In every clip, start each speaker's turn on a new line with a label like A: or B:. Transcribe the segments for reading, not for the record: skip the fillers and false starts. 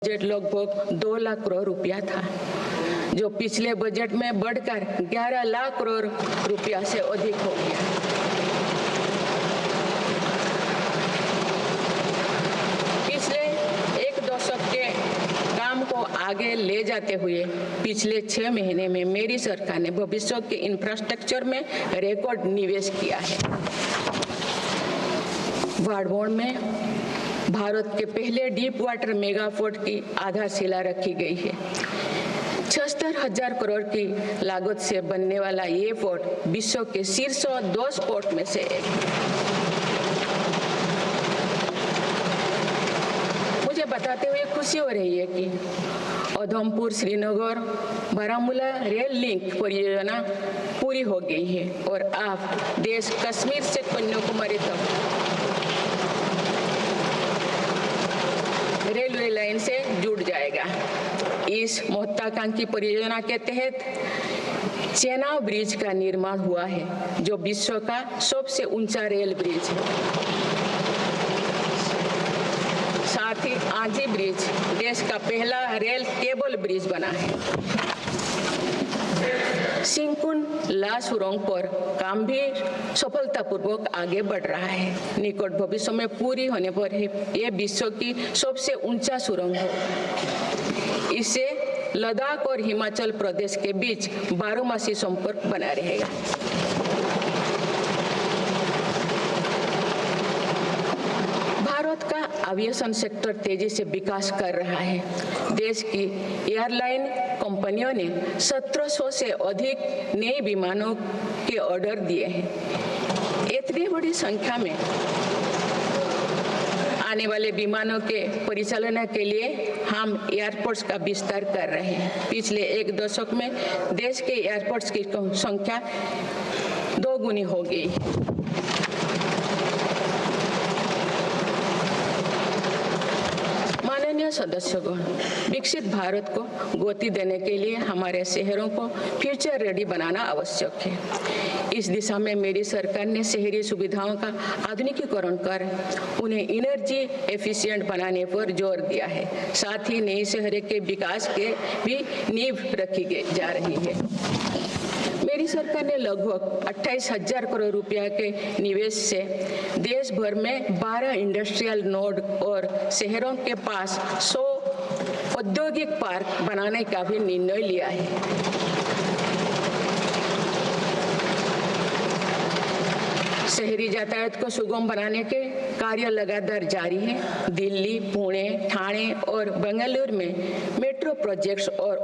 A: Budget लगभग 2 लाख करोड़ रुपया था, जो पिछले बजट में बढ़कर 11 लाख करोड़ रुपया से अधिक हो गया। पिछले एक दशक के काम को आगे ले जाते हुए पिछले 6 महीने में मेरी सरकार ने भविष्य के इंफ्रास्ट्रक्चर में रिकॉर्ड निवेश किया है। बाड़मेर में भारत के पहले डीप वाटर मेगा पोर्ट की आधारशिला रखी गई है। 76,000 करोड़ की लागत से बनने वाला ये पोर्ट विश्व के शीर्ष 10 पोर्ट में से एक। मुझे बताते हुए खुशी हो रही है कि उधमपुर श्रीनगर बारामूला रेल लिंक परियोजना पूरी हो गई है और अब देश कश्मीर से कन्याकुमारी तक रेलवे लाइन से जुड़ जाएगा। इस महत्वाकांक्षी परियोजना के तहत चेनाब ब्रिज का निर्माण हुआ है, जो विश्व का सबसे ऊंचा रेल ब्रिज है। साथ ही आंजी ब्रिज देश का पहला रेल केबल ब्रिज बना है। सिंकुन ला सुरंग पर काम भी सफलतापूर्वक आगे बढ़ रहा है। निकट भविष्य में पूरी होने पर यह विश्व की सबसे ऊंचा सुरंग है। इससे लद्दाख और हिमाचल प्रदेश के बीच 12मासी संपर्क बना रहेगा। भारत का एविएशन सेक्टर तेजी से विकास कर रहा है। देश की एयरलाइन कंपनियों ने 1700 से अधिक नए विमानों के ऑर्डर दिए हैं। इतनी बड़ी संख्या में आने वाले विमानों के परिचालन के लिए हम एयरपोर्ट्स का विस्तार कर रहे हैं। पिछले एक दशक में देश के एयरपोर्ट्स की संख्या 2 गुनी हो गई। सदस्यगण, विकसित भारत को गति देने के लिए हमारे शहरों को फ्यूचर रेडी बनाना आवश्यक है। इस दिशा में मेरी सरकार ने शहरी सुविधाओं का आधुनिकीकरण कर उन्हें एनर्जी एफिशिएंट बनाने पर जोर दिया है। साथ ही नई शहरों के विकास के भी नींव रखी जा रही है। मेरी सरकार ने लगभग 28,000 करोड़ रुपया के निवेश से देश भर में 12 इंडस्ट्रियल नोड और शहरों के पास 100 औद्योगिक पार्क बनाने का भी निर्णय लिया है। शहरी यातायात को सुगम बनाने के कार्य लगातार जारी है। दिल्ली, पुणे, ठाणे और बेंगलुरु में मेट्रो प्रोजेक्ट्स और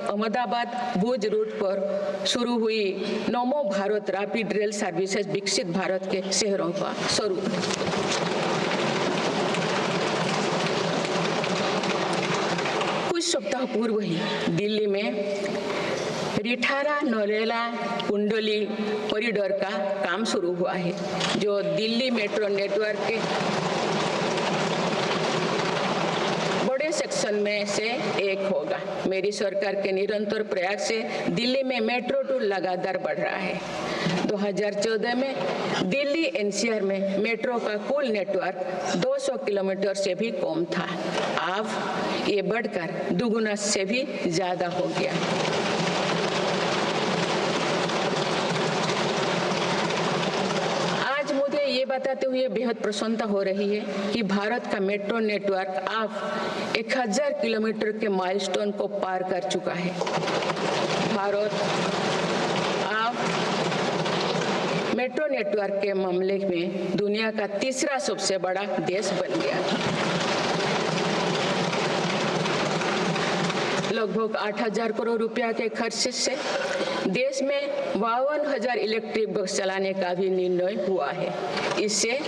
A: अहमदाबाद भुज रूट पर शुरू हुई नमो भारत रैपिड रेल सर्विसेज विकसित भारत के शहरों का स्वरूप। कुछ सप्ताह पूर्व ही दिल्ली में रिठारा नरेला कुंडली कॉरिडोर का काम शुरू हुआ है, जो दिल्ली मेट्रो नेटवर्क के बड़े सेक्शन में से एक होगा। मेरी सरकार के निरंतर प्रयास से दिल्ली में मेट्रो टूर लगातार बढ़ रहा है। 2014 में दिल्ली एनसीआर में मेट्रो का कुल नेटवर्क 200 किलोमीटर से भी कम था। अब ये बढ़कर दुगुना से भी ज्यादा हो गया। ये बताते हुए बेहद प्रसन्नता हो रही है कि भारत का मेट्रो नेटवर्क अब 1000 किलोमीटर के माइलस्टोन को पार कर चुका है। भारत अब मेट्रो नेटवर्क के मामले में दुनिया का तीसरा सबसे बड़ा देश बन गया। लगभग 8,000 करोड़ रुपया के खर्च से देश में 52,000 इलेक्ट्रिक बस चलाने का भी निर्णय हुआ है। इससे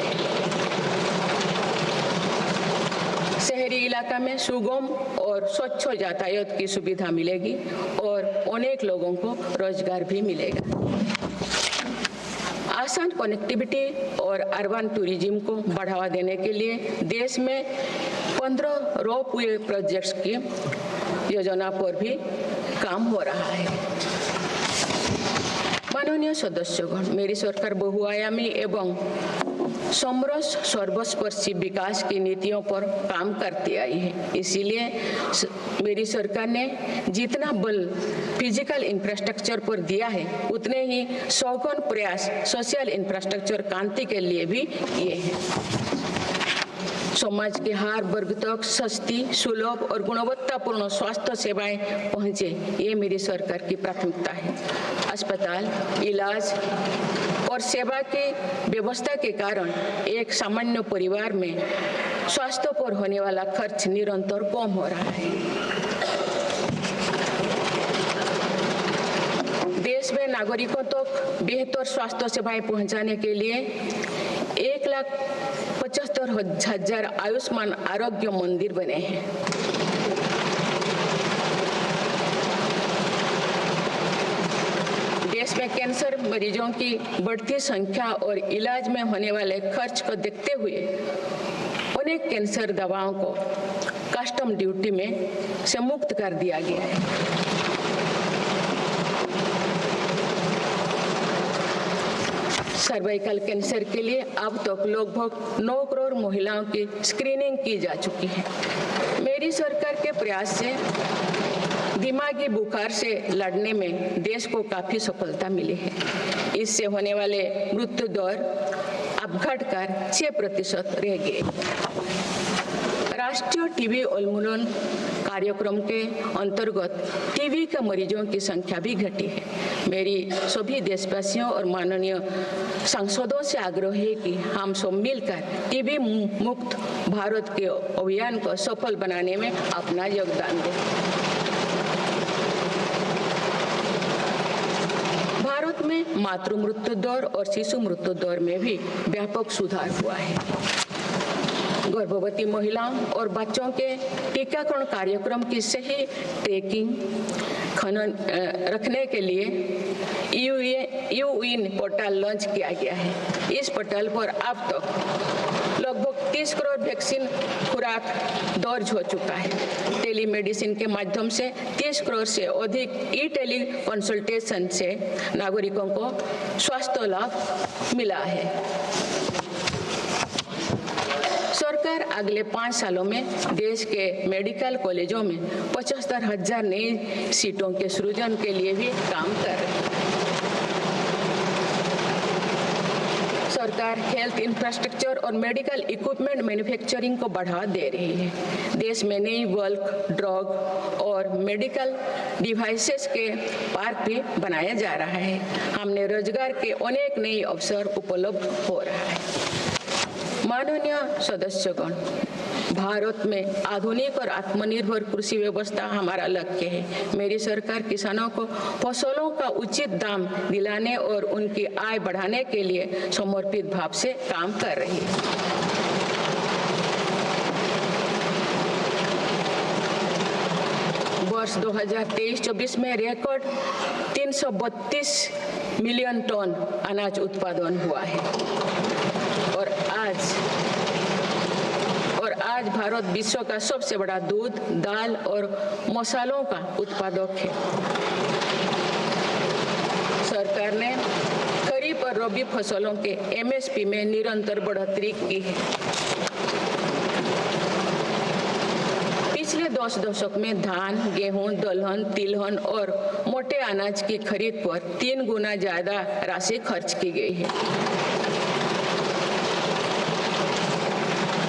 A: शहरी इलाका में सुगम और स्वच्छ यातायात की सुविधा मिलेगी और अनेक लोगों को रोजगार भी मिलेगा। आसान कनेक्टिविटी और अर्बन टूरिज्म को बढ़ावा देने के लिए देश में 15 रोपवे प्रोजेक्ट्स की योजना पर भी काम हो रहा है। माननीय सदस्यगण, मेरी सरकार बहुआयामी एवं समरस सर्वस्पर्शी विकास की नीतियों पर काम करती आई है। इसीलिए मेरी सरकार ने जितना बल फिजिकल इंफ्रास्ट्रक्चर पर दिया है, उतने ही सौगुना प्रयास सोशल इंफ्रास्ट्रक्चर क्रांति के लिए भी किए हैं। समाज के हर वर्ग तक सस्ती, सुलभ और गुणवत्तापूर्ण स्वास्थ्य सेवाएं पहुंचे, ये मेरी सरकार की प्राथमिकता है। अस्पताल, इलाज और सेवा की व्यवस्था के कारण एक सामान्य परिवार में स्वास्थ्य पर होने वाला खर्च निरंतर कम हो रहा है। देश में नागरिकों तक बेहतर स्वास्थ्य सेवाएं पहुंचाने के लिए 1,75,000 आयुष्मान आरोग्य मंदिर बने हैं। देश में कैंसर मरीजों की बढ़ती संख्या और इलाज में होने वाले खर्च को देखते हुए अनेक कैंसर दवाओं को कस्टम ड्यूटी में से मुक्त कर दिया गया है। सर्वाइकल कैंसर के लिए अब तक लगभग 9 करोड़ महिलाओं की स्क्रीनिंग की जा चुकी है। मेरी सरकार के प्रयास से दिमागी बुखार से लड़ने में देश को काफी सफलता मिली है। इससे होने वाले मृत्यु दर अब घटकर 6% रह गए। राष्ट्रीय टीबी उन्मूलन कार्यक्रम के अंतर्गत टीबी के मरीजों की संख्या भी घटी है। मेरी सभी देशवासियों और माननीय सांसदों से आग्रह है कि हम सब मिलकर टीबी मुक्त भारत के अभियान को सफल बनाने में अपना योगदान दें। भारत में मातृ मृत्यु दर और शिशु मृत्यु दर में भी व्यापक सुधार हुआ है। गर्भवती महिलाओं और बच्चों के टीकाकरण कार्यक्रम की सही ट्रैकिंग खनन रखने के लिए यूइन पोर्टल लॉन्च किया गया है। इस पोर्टल पर अब तक लगभग 30 करोड़ वैक्सीन खुराक दर्ज हो चुका है। टेलीमेडिसिन के माध्यम से 30 करोड़ से अधिक ई टेली कंसल्टेशन से नागरिकों को स्वास्थ्य लाभ मिला है। सरकार अगले 5 सालों में देश के मेडिकल कॉलेजों में 75,000 नई सीटों के सृजन के लिए भी काम कर रही है। सरकार हेल्थ इंफ्रास्ट्रक्चर और मेडिकल इक्विपमेंट मैन्युफैक्चरिंग को बढ़ावा दे रही है। देश में नई बल्क ड्रग और मेडिकल डिवाइसेस के पार्क भी बनाया जा रहा है। हमने रोजगार के अनेक नए अवसर उपलब्ध हो रहा है। माननीय सदस्यगण, भारत में आधुनिक और आत्मनिर्भर कृषि व्यवस्था हमारा लक्ष्य है। मेरी सरकार किसानों को फसलों का उचित दाम दिलाने और उनकी आय बढ़ाने के लिए समर्पित भाव से काम कर रही है। वर्ष 2023-24 में रिकॉर्ड 332 मिलियन टन अनाज उत्पादन हुआ है और आज भारत विश्व का सबसे बड़ा दूध, दाल और मसालों का उत्पादक है। सरकार ने खरीफ और रबी फसलों के एमएसपी में निरंतर बढ़ोतरी की है। पिछले 10 दशक में धान, गेहूं, दलहन, तिलहन और मोटे अनाज की खरीद पर 3 गुना ज्यादा राशि खर्च की गई है।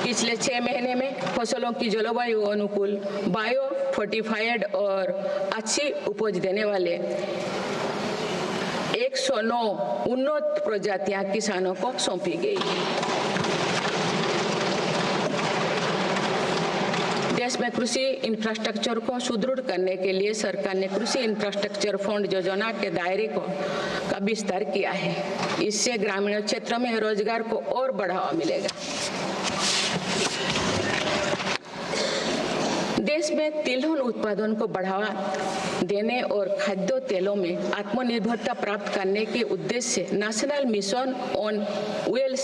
A: पिछले 6 महीने में फसलों की जलवायु अनुकूल, बायो फोर्टिफाइड और अच्छी उपज देने वाले 109 उन्नत प्रजातियां किसानों को सौंपी गई। देश में कृषि इंफ्रास्ट्रक्चर को सुदृढ़ करने के लिए सरकार ने कृषि इंफ्रास्ट्रक्चर फंड योजना के दायरे का विस्तार किया है। इससे ग्रामीण क्षेत्र में रोजगार को और बढ़ावा मिलेगा। देश में तिलहन उत्पादन को बढ़ावा देने और खाद्य तेलों में आत्मनिर्भरता प्राप्त करने के उद्देश्य से national mission on oil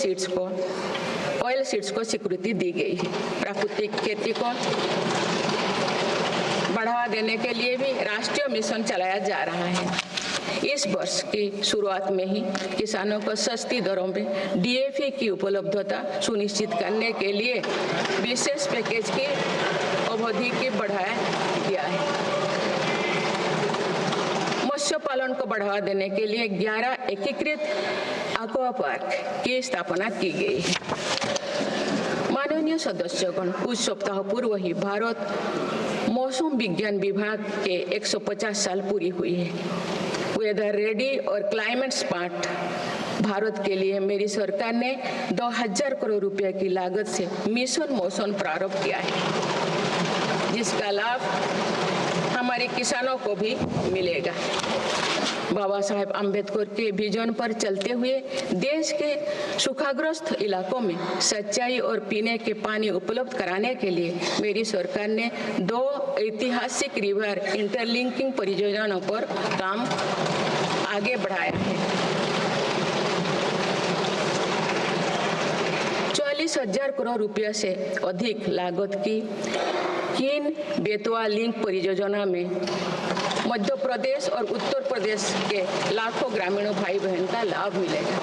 A: seeds को स्वीकृति दी गई है। प्राकृतिक खेती को बढ़ावा देने के लिए भी राष्ट्रीय मिशन चलाया जा रहा है। इस वर्ष की शुरुआत में ही किसानों को सस्ती दरों में डीएपी की उपलब्धता सुनिश्चित करने के लिए विशेष पैकेज की अवधि की बढ़ाया गया है। मत्स्य पालन को बढ़ावा देने के लिए 11 एकीकृत एक्वा पार्क की स्थापना की गई है। माननीय सदस्यगण, कुछ सप्ताह पूर्व ही भारत मौसम विज्ञान विभाग के 150 साल पूरी हुई है। वेदर रेडी और क्लाइमेट स्मार्ट भारत के लिए मेरी सरकार ने 2000 करोड़ रुपए की लागत से मिशन मौसम प्रारंभ किया है, जिसका लाभ हमारे किसानों को भी मिलेगा। बाबा साहेब अम्बेडकर के विजन पर चलते हुए देश के सूखाग्रस्त इलाकों में सिंचाई और पीने के पानी उपलब्ध कराने के लिए मेरी सरकार ने 2 ऐतिहासिक रिवर इंटरलिंकिंग परियोजनाओं पर काम आगे बढ़ाया है। 40,000 करोड़ रुपये से अधिक लागत की किन बेतवा लिंक परियोजना में मध्य प्रदेश और उत्तर प्रदेश के लाखों ग्रामीणों भाई बहन का लाभ मिलेगा।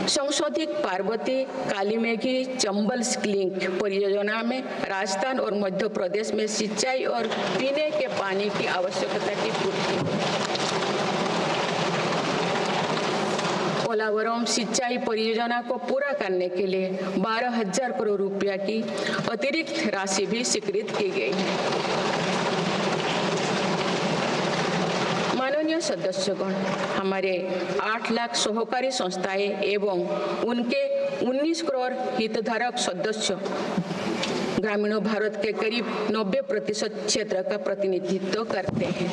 A: संशोधित पार्वती कालीमेघी चंबल लिंक परियोजना में राजस्थान और मध्य प्रदेश में सिंचाई और पीने के पानी की आवश्यकता की पूर्ति। पोलावरम सिंचाई परियोजना को पूरा करने के लिए 12,000 करोड़ रुपया की अतिरिक्त राशि भी स्वीकृत की गई है। माननीय सदस्यगण, हमारे 8 लाख सहकारी संस्थाएं एवं उनके 19 करोड़ हितधारक सदस्य ग्रामीणों भारत के करीब 90% क्षेत्र का प्रतिनिधित्व करते हैं।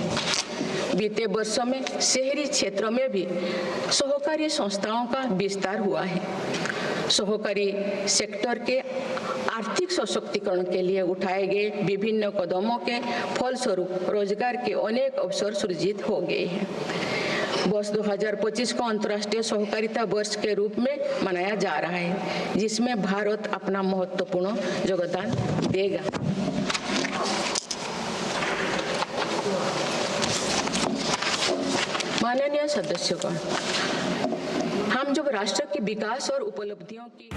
A: बीते वर्षों में शहरी क्षेत्रों में भी सहकारी संस्थाओं का विस्तार हुआ है। सहकारी सेक्टर के आर्थिक सशक्तिकरण के लिए उठाए गए विभिन्न कदमों के फलस्वरूप रोजगार के अनेक अवसर सृजित हो गए हैं। वर्ष 2025 को अंतर्राष्ट्रीय सहकारिता वर्ष के रूप में मनाया जा रहा है, जिसमें भारत अपना महत्वपूर्ण योगदान देगा। माननीय सदस्यगण, हम जब राष्ट्र के विकास और उपलब्धियों की